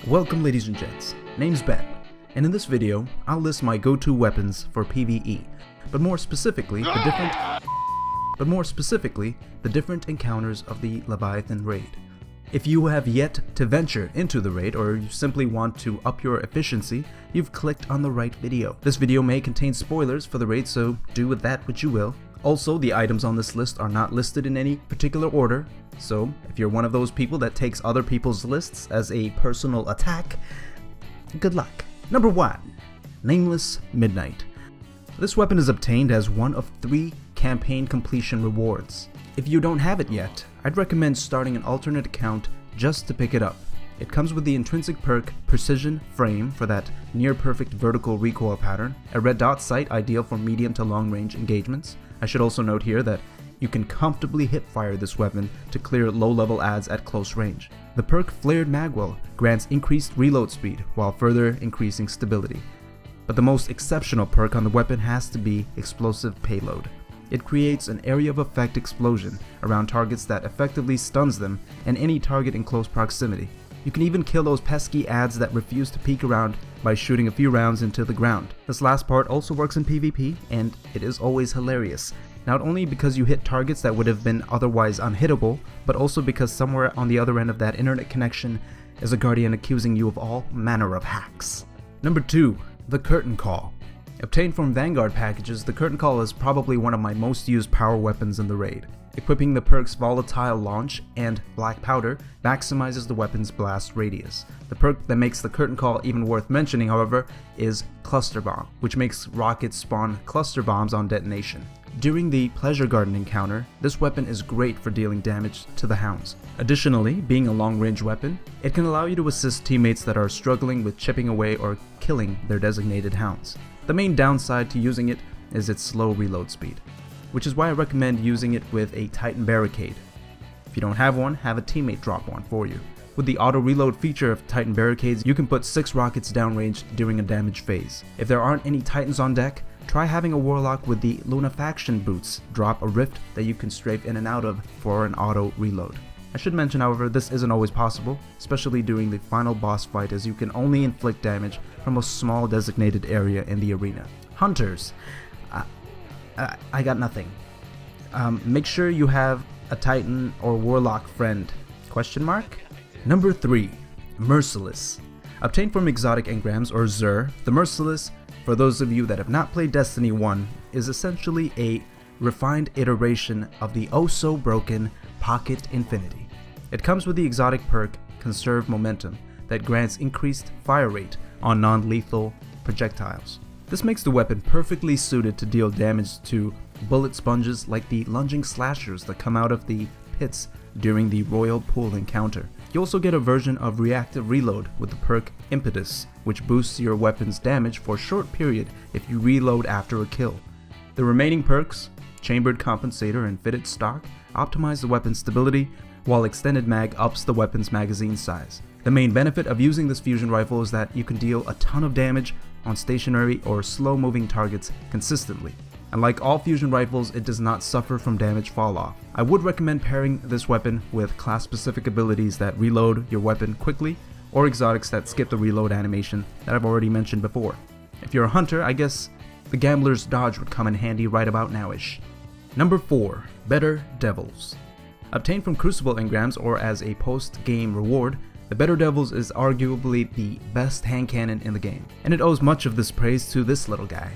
Welcome ladies and gents, name's Ben, and in this video I'll list my go-to weapons for PvE, but more specifically the different encounters of the Leviathan raid. If you have yet to venture into the raid, or you simply want to up your efficiency, you've clicked on the right video. This video may contain spoilers for the raid, so do with that what you will. Also, the items on this list are not listed in any particular order, so if you're one of those people that takes other people's lists as a personal attack, good luck. Number 1. Nameless Midnight. This weapon is obtained as one of 3 campaign completion rewards. If you don't have it yet, I'd recommend starting an alternate account just to pick it up. It comes with the intrinsic perk Precision Frame for that near-perfect vertical recoil pattern, a red dot sight ideal for medium to long range engagements. I should also note here that you can comfortably hip-fire this weapon to clear low-level adds at close range. The perk Flared Magwell grants increased reload speed while further increasing stability. But the most exceptional perk on the weapon has to be Explosive Payload. It creates an area of effect explosion around targets that effectively stuns them and any target in close proximity. You can even kill those pesky adds that refuse to peek around by shooting a few rounds into the ground. This last part also works in PvP, and it is always hilarious. Not only because you hit targets that would have been otherwise unhittable, but also because somewhere on the other end of that internet connection is a guardian accusing you of all manner of hacks. Number 2. The Curtain Call. Obtained from Vanguard packages, the Curtain Call is probably one of my most used power weapons in the raid. Equipping the perks Volatile Launch and Black Powder maximizes the weapon's blast radius. The perk that makes the Curtain Call even worth mentioning, however, is Cluster Bomb, which makes rockets spawn cluster bombs on detonation. During the Pleasure Garden encounter, this weapon is great for dealing damage to the hounds. Additionally, being a long-range weapon, it can allow you to assist teammates that are struggling with chipping away or killing their designated hounds. The main downside to using it is its slow reload speed, which is why I recommend using it with a Titan Barricade. If you don't have one, have a teammate drop one for you. With the auto reload feature of Titan Barricades, you can put 6 rockets downrange during a damage phase. If there aren't any Titans on deck, try having a Warlock with the Lunafaction boots drop a rift that you can strafe in and out of for an auto reload. I should mention, however, this isn't always possible, especially during the final boss fight, as you can only inflict damage from a small designated area in the arena. Hunters. I got nothing. Make sure you have a Titan or Warlock friend. Question mark? Number 3. Merciless. Obtained from exotic engrams or Xur, the Merciless, for those of you that have not played Destiny 1, is essentially a refined iteration of the oh-so-broken Pocket Infinity. It comes with the exotic perk Conserve Momentum that grants increased fire rate on non-lethal projectiles. This makes the weapon perfectly suited to deal damage to bullet sponges like the lunging slashers that come out of the pits during the Royal Pool encounter. You also get a version of reactive reload with the perk Impetus, which boosts your weapon's damage for a short period if you reload after a kill. The remaining perks, Chambered Compensator and Fitted Stock, optimize the weapon's stability, while Extended Mag ups the weapon's magazine size. The main benefit of using this fusion rifle is that you can deal a ton of damage on stationary or slow-moving targets consistently. Unlike all fusion rifles, it does not suffer from damage fall-off. I would recommend pairing this weapon with class-specific abilities that reload your weapon quickly, or exotics that skip the reload animation that I've already mentioned before. If you're a hunter, I guess the Gambler's Dodge would come in handy right about now-ish. Number 4. Better Devils. Obtained from Crucible engrams or as a post-game reward, the Better Devils is arguably the best hand cannon in the game, and it owes much of this praise to this little guy.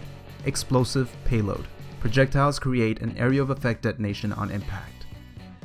Explosive Payload. Projectiles create an area of effect detonation on impact.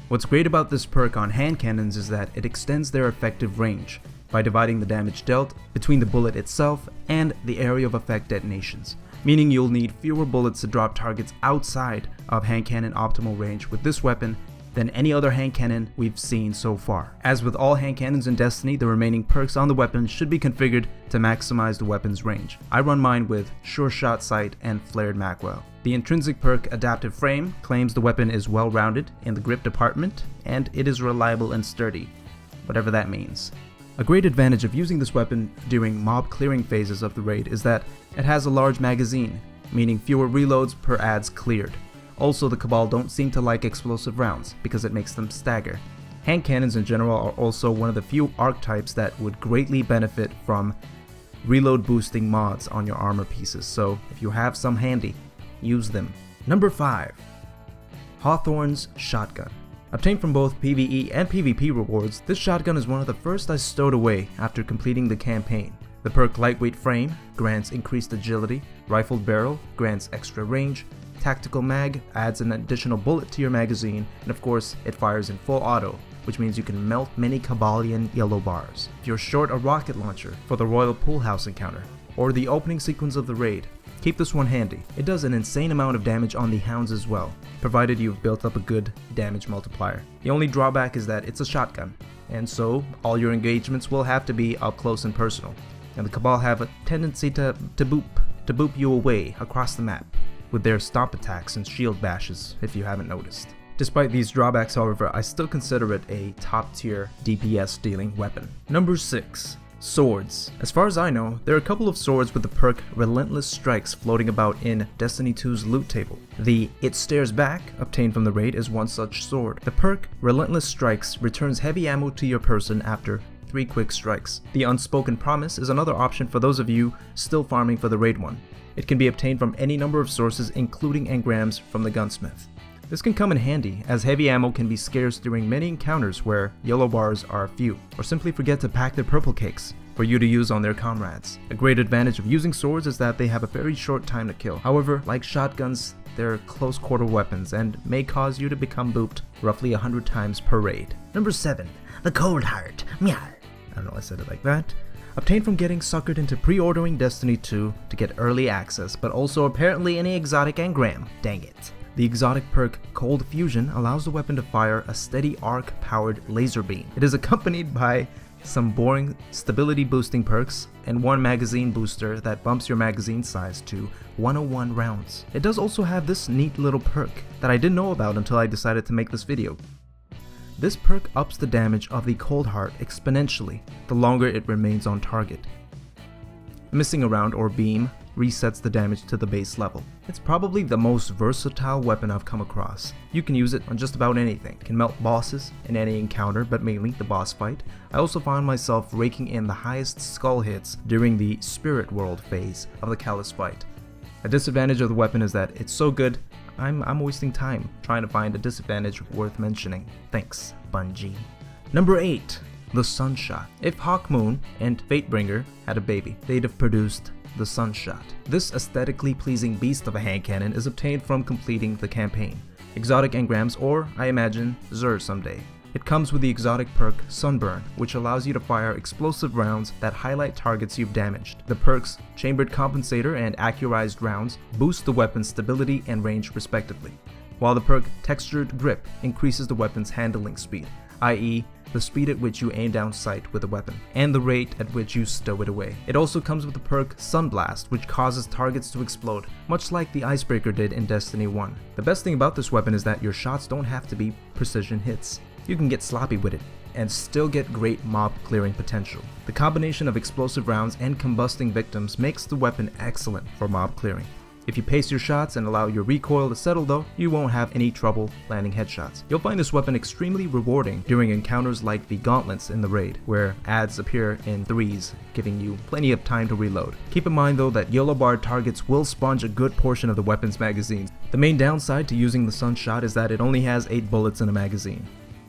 What's great about this perk on hand cannons is that it extends their effective range by dividing the damage dealt between the bullet itself and the area of effect detonations, meaning you'll need fewer bullets to drop targets outside of hand cannon optimal range with this weapon than any other hand cannon we've seen so far. As with all hand cannons in Destiny, the remaining perks on the weapon should be configured to maximize the weapon's range. I run mine with Sure Shot Sight and Flared Magwell. The intrinsic perk Adaptive Frame claims the weapon is well-rounded in the grip department, and it is reliable and sturdy, whatever that means. A great advantage of using this weapon during mob clearing phases of the raid is that it has a large magazine, meaning fewer reloads per adds cleared. Also, the Cabal don't seem to like explosive rounds because it makes them stagger, Hand cannons in general are also one of the few archetypes that would greatly benefit from reload boosting mods on your armor pieces, so if you have some handy, use them. Number 5. Hawthornes Shotgun. Obtained from both PvE and PvP rewards, this shotgun is one of the first I stowed away after completing the campaign. The perk Lightweight Frame grants increased agility, Rifled Barrel grants extra range, Tactical Mag adds an additional bullet to your magazine, and of course it fires in full auto, which means you can melt many Cabalian yellow bars. If you're short a rocket launcher for the Royal Pool House encounter, or the opening sequence of the raid, keep this one handy. It does an insane amount of damage on the hounds as well, provided you've built up a good damage multiplier. The only drawback is that it's a shotgun, and so all your engagements will have to be up close and personal, and the Cabal have a tendency to boop you away across the map with their stomp attacks and shield bashes, if you haven't noticed. Despite these drawbacks, however, I still consider it a top tier DPS dealing weapon. Number 6. Swords. As far as I know, there are a couple of swords with the perk Relentless Strikes floating about in Destiny 2's loot table. The It Stares Back, obtained from the raid, is one such sword. The perk Relentless Strikes returns heavy ammo to your person after 3 quick strikes. The Unspoken Promise is another option for those of you still farming for the raid one. It can be obtained from any number of sources, including engrams from the gunsmith. This can come in handy, as heavy ammo can be scarce during many encounters where yellow bars are few, or simply forget to pack their purple cakes for you to use on their comrades. A great advantage of using swords is that they have a very short time to kill. However, like shotguns, they're close quarter weapons and may cause you to become booped roughly 100 times per raid. Number 7. The Coldheart. Meow. I don't know why I said it like that. Obtained from getting suckered into pre-ordering Destiny 2 to get early access, but also apparently any exotic engram. Dang it. The exotic perk Cold Fusion allows the weapon to fire a steady arc-powered laser beam. It is accompanied by some boring stability boosting perks and one magazine booster that bumps your magazine size to 101 rounds. It does also have this neat little perk that I didn't know about until I decided to make this video. This perk ups the damage of the Coldheart exponentially the longer it remains on target. Missing a round or beam resets the damage to the base level. It's probably the most versatile weapon I've come across. You can use it on just about anything. It can melt bosses in any encounter, but mainly the boss fight. I also found myself raking in the highest skull hits during the Spirit World phase of the Calus fight. A disadvantage of the weapon is that it's so good, I'm wasting time trying to find a disadvantage worth mentioning. Thanks, Bungie. Number 8. The Sunshot. If Hawkmoon and Fatebringer had a baby, they'd have produced the Sunshot. This aesthetically pleasing beast of a hand cannon is obtained from completing the campaign, exotic engrams, or, I imagine, Xur someday. It comes with the exotic perk Sunburn, which allows you to fire explosive rounds that highlight targets you've damaged. The perks Chambered Compensator and Accurized Rounds boost the weapon's stability and range respectively, while the perk Textured Grip increases the weapon's handling speed, i.e. the speed at which you aim down sight with a weapon, and the rate at which you stow it away. It also comes with the perk Sunblast, which causes targets to explode, much like the Icebreaker did in Destiny 1. The best thing about this weapon is that your shots don't have to be precision hits. You can get sloppy with it, and still get great mob clearing potential. The combination of explosive rounds and combusting victims makes the weapon excellent for mob clearing. If you pace your shots and allow your recoil to settle though, you won't have any trouble landing headshots. You'll find this weapon extremely rewarding during encounters like the gauntlets in the raid, where adds appear in threes, giving you plenty of time to reload. Keep in mind though that yellow barred targets will sponge a good portion of the weapon's magazines. The main downside to using the Sunshot is that it only has 8 bullets in a magazine.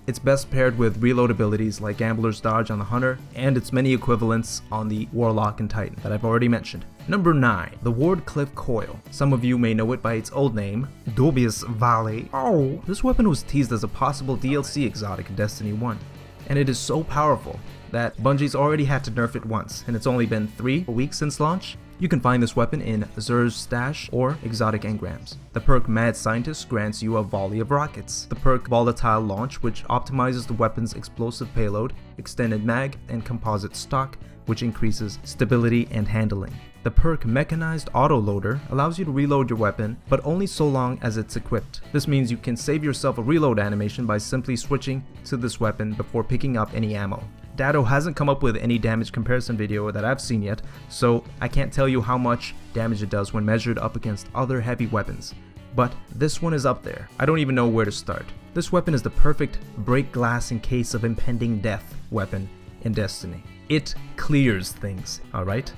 It's best paired with reload abilities like Gambler's Dodge on the Hunter, and its many equivalents on the Warlock and Titan that I've already mentioned. Number 9. The Wardcliff Coil. Some of you may know it by its old name, Dubious Valley. Oh, this weapon was teased as a possible DLC exotic in Destiny 1, and it is so powerful that Bungie's already had to nerf it once, and it's only been 3 weeks since launch. You can find this weapon in Xur's stash or exotic engrams. The perk Mad Scientist grants you a volley of rockets. The perk Volatile Launch, which optimizes the weapon's explosive payload, extended mag, and composite stock, which increases stability and handling. The perk Mechanized Autoloader allows you to reload your weapon, but only so long as it's equipped. This means you can save yourself a reload animation by simply switching to this weapon before picking up any ammo. Dado hasn't come up with any damage comparison video that I've seen yet, so I can't tell you how much damage it does when measured up against other heavy weapons. but this one is up there. I don't even know where to start. This weapon is the perfect break glass in case of impending death weapon in Destiny. It clears things, alright?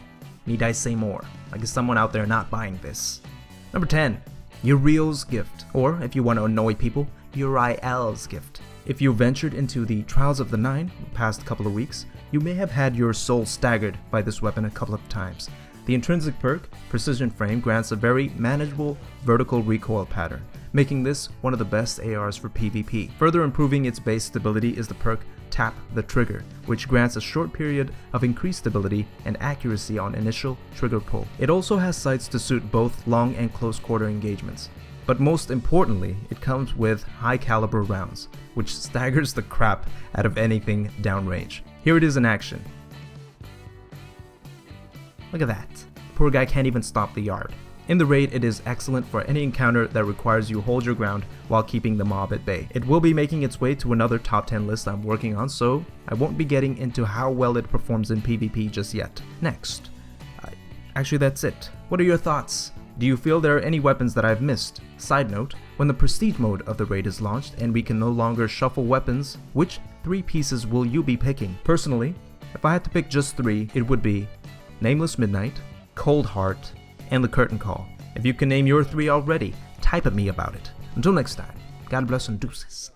Need I say more? Like, is someone out there not buying this? Number 10. Uriel's Gift, or if you want to annoy people, Uriel's Gift. If you ventured into the Trials of the Nine the past couple of weeks, you may have had your soul staggered by this weapon a couple of times. The intrinsic perk, Precision Frame, grants a very manageable vertical recoil pattern, making this one of the best ARs for PvP. Further improving its base stability is the perk Tap the Trigger, which grants a short period of increased stability and accuracy on initial trigger pull. It also has sights to suit both long and close quarter engagements. But most importantly, it comes with high caliber rounds, which staggers the crap out of anything downrange. Here it is in action. Look at that. Poor guy can't even stop the yard. In the raid, it is excellent for any encounter that requires you hold your ground while keeping the mob at bay. It will be making its way to another top 10 list I'm working on, so I won't be getting into how well it performs in PvP just yet. Next. Actually, that's it. What are your thoughts? Do you feel there are any weapons that I've missed? Side note, when the Prestige mode of the raid is launched and we can no longer shuffle weapons, which 3 pieces will you be picking? Personally, if I had to pick just 3, it would be Nameless Midnight, Coldheart, and the Curtain Call. If you can name your 3 already, type at me about it. Until next time, God bless and deuces.